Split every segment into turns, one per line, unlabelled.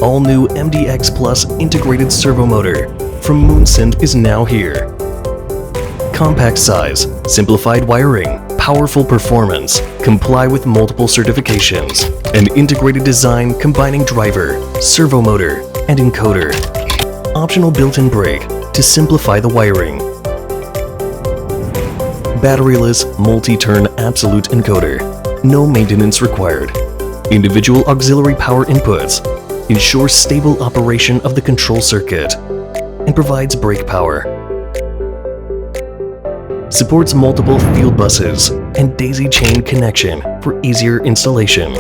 all-new MDX Plus integrated servo motor from MOONS is now here. Compact size, simplified wiring, powerful performance, comply with multiple certifications, and integrated design combining driver, servo motor, and encoder. Optional built-in brake to simplify the wiring. Batteryless multi-turn absolute encoder. No maintenance required. Individual auxiliary power inputs ensures stable operation of the control circuit and provides brake power. Supports multiple field buses and daisy chain connection for easier installation.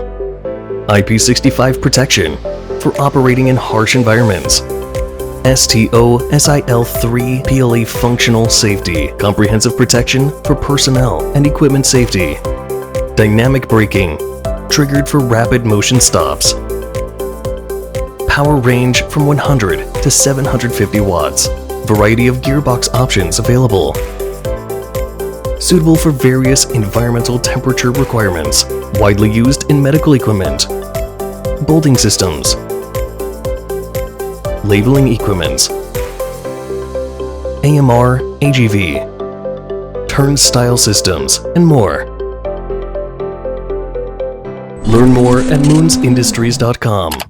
IP65 protection for operating in harsh environments. STO/SIL3 PLA functional safety, comprehensive protection for personnel and equipment safety. Dynamic braking, triggered for rapid motion stops. Power range from 100 to 750 watts. Variety of gearbox options available. Suitable for various environmental temperature requirements. Widely used in medical equipment. Bolting systems. Labeling equipment. AMR, AGV. Turnstile systems, and more. Learn more at moonsindustries.com.